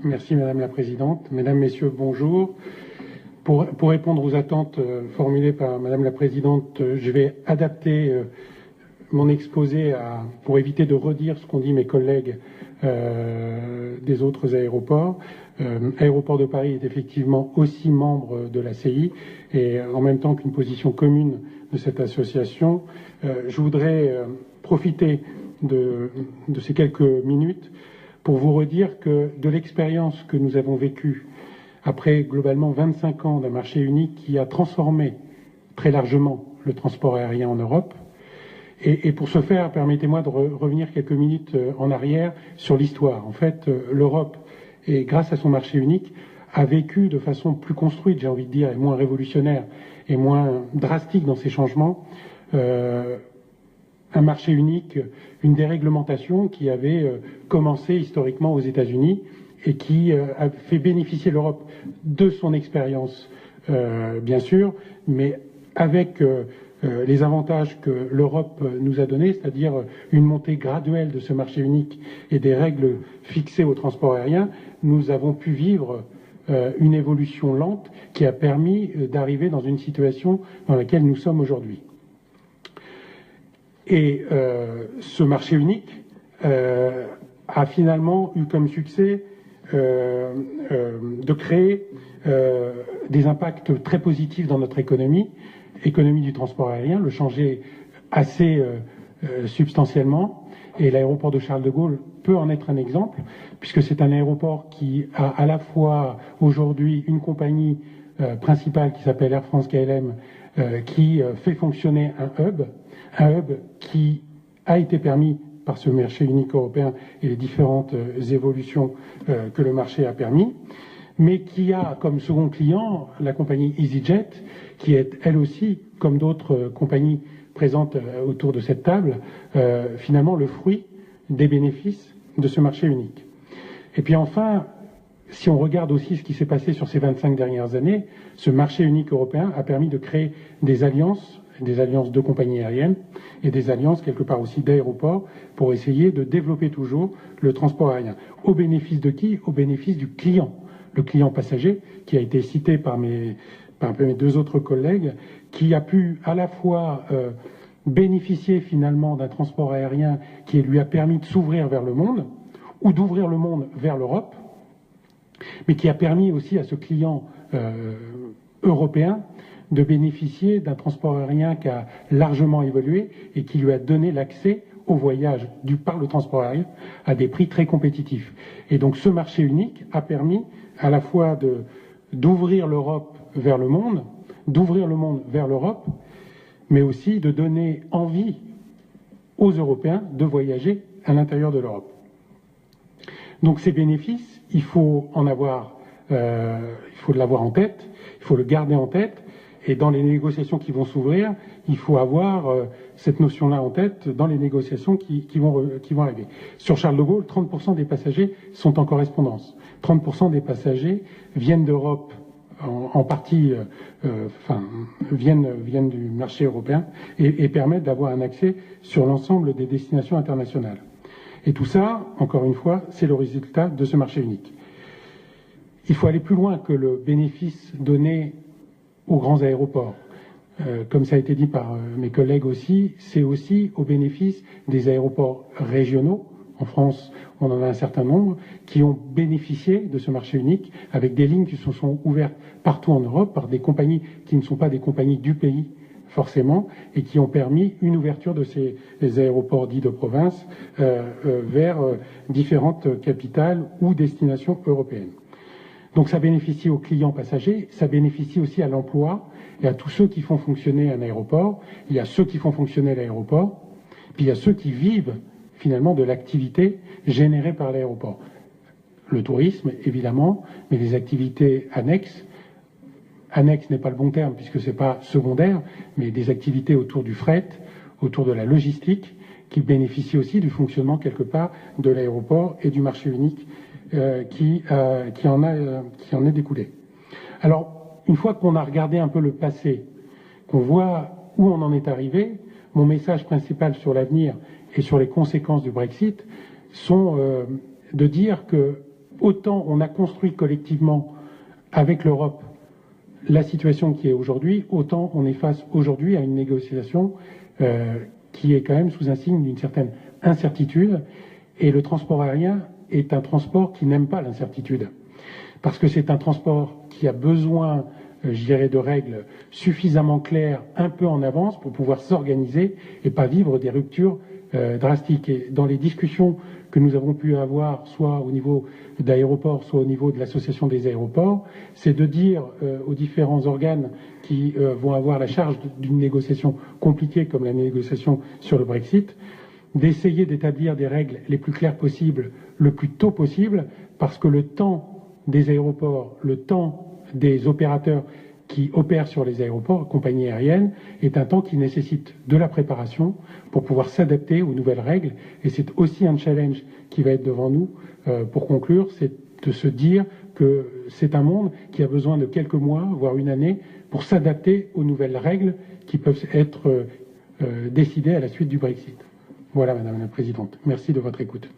Merci Madame la Présidente. Mesdames, Messieurs, bonjour. Pour répondre aux attentes formulées par Madame la Présidente, je vais adapter mon exposé pour éviter de redire ce qu'ont dit mes collègues des autres aéroports. Aéroport de Paris est effectivement aussi membre de la CI et en même temps qu'une position commune de cette association. Je voudrais profiter de ces quelques minutes pour vous redire que de l'expérience que nous avons vécue après globalement 25 ans d'un marché unique qui a transformé très largement le transport aérien en Europe. Et pour ce faire, permettez-moi de revenir quelques minutes en arrière sur l'histoire. En fait, l'Europe, et grâce à son marché unique, a vécu de façon plus construite, j'ai envie de dire, et moins révolutionnaire et moins drastique dans ses changements, un marché unique, une déréglementation qui avait commencé historiquement aux États-Unis et qui a fait bénéficier l'Europe de son expérience, bien sûr, mais avec les avantages que l'Europe nous a donnés, c'est-à-dire une montée graduelle de ce marché unique et des règles fixées au transport aérien, nous avons pu vivre une évolution lente qui a permis d'arriver dans une situation dans laquelle nous sommes aujourd'hui. Et ce marché unique a finalement eu comme succès de créer des impacts très positifs dans notre économie du transport aérien, le changer assez substantiellement. Et l'aéroport de Charles de Gaulle peut en être un exemple, puisque c'est un aéroport qui a à la fois aujourd'hui une compagnie principale qui s'appelle Air France KLM, qui fait fonctionner un hub qui a été permis par ce marché unique européen et les différentes évolutions que le marché a permis, mais qui a comme second client la compagnie EasyJet, qui est elle aussi, comme d'autres compagnies présentes autour de cette table, finalement le fruit des bénéfices de ce marché unique. Et puis enfin, si on regarde aussi ce qui s'est passé sur ces 25 dernières années, ce marché unique européen a permis de créer des alliances de compagnies aériennes et des alliances quelque part aussi d'aéroports pour essayer de développer toujours le transport aérien. Au bénéfice de qui? Au bénéfice du client. Le client passager, qui a été cité par mes deux autres collègues, qui a pu à la fois bénéficier finalement d'un transport aérien qui lui a permis de s'ouvrir vers le monde ou d'ouvrir le monde vers l'Europe, mais qui a permis aussi à ce client européen de bénéficier d'un transport aérien qui a largement évolué et qui lui a donné l'accès au voyage par le transport aérien à des prix très compétitifs. Et donc ce marché unique a permis à la fois d'ouvrir l'Europe vers le monde, d'ouvrir le monde vers l'Europe, mais aussi de donner envie aux Européens de voyager à l'intérieur de l'Europe. Donc ces bénéfices, il faut l'avoir en tête, il faut le garder en tête. Et dans les négociations qui vont s'ouvrir, il faut avoir cette notion-là en tête dans les négociations qui vont arriver. Sur Charles de Gaulle, 30% des passagers sont en correspondance. 30% des passagers viennent d'Europe, en partie, viennent du marché européen et permettent d'avoir un accès sur l'ensemble des destinations internationales. Et tout ça, encore une fois, c'est le résultat de ce marché unique. Il faut aller plus loin que le bénéfice donné aux grands aéroports. Comme ça a été dit par mes collègues aussi, c'est aussi au bénéfice des aéroports régionaux. En France, on en a un certain nombre qui ont bénéficié de ce marché unique avec des lignes qui se sont ouvertes partout en Europe par des compagnies qui ne sont pas des compagnies du pays forcément et qui ont permis une ouverture de ces aéroports dits de province vers différentes capitales ou destinations européennes. Donc ça bénéficie aux clients passagers, ça bénéficie aussi à l'emploi et à tous ceux qui font fonctionner un aéroport. Il y a ceux qui font fonctionner l'aéroport, puis il y a ceux qui vivent finalement de l'activité générée par l'aéroport. Le tourisme, évidemment, mais les activités annexes. Annexe n'est pas le bon terme puisque c'est pas secondaire, mais des activités autour du fret, autour de la logistique, qui bénéficient aussi du fonctionnement quelque part de l'aéroport et du marché unique qui en est découlé. Alors, une fois qu'on a regardé un peu le passé, qu'on voit où on en est arrivé, mon message principal sur l'avenir et sur les conséquences du Brexit sont de dire que autant on a construit collectivement avec l'Europe la situation qui est aujourd'hui, autant on est face aujourd'hui à une négociation qui est quand même sous un signe d'une certaine incertitude. Et le transport aérien est un transport qui n'aime pas l'incertitude. Parce que c'est un transport qui a besoin, je dirais, de règles suffisamment claires un peu en avance pour pouvoir s'organiser et pas vivre des ruptures drastiques. Et dans les discussions que nous avons pu avoir, soit au niveau d'aéroports, soit au niveau de l'association des aéroports, c'est de dire aux différents organes qui vont avoir la charge d'une négociation compliquée comme la négociation sur le Brexit, d'essayer d'établir des règles les plus claires possibles, le plus tôt possible, parce que le temps des aéroports, le temps des opérateurs qui opèrent sur les aéroports, compagnies aériennes, est un temps qui nécessite de la préparation pour pouvoir s'adapter aux nouvelles règles. Et c'est aussi un challenge qui va être devant nous. Pour conclure, c'est de se dire que c'est un monde qui a besoin de quelques mois, voire une année, pour s'adapter aux nouvelles règles qui peuvent être décidées à la suite du Brexit. Voilà, Madame la Présidente. Merci de votre écoute.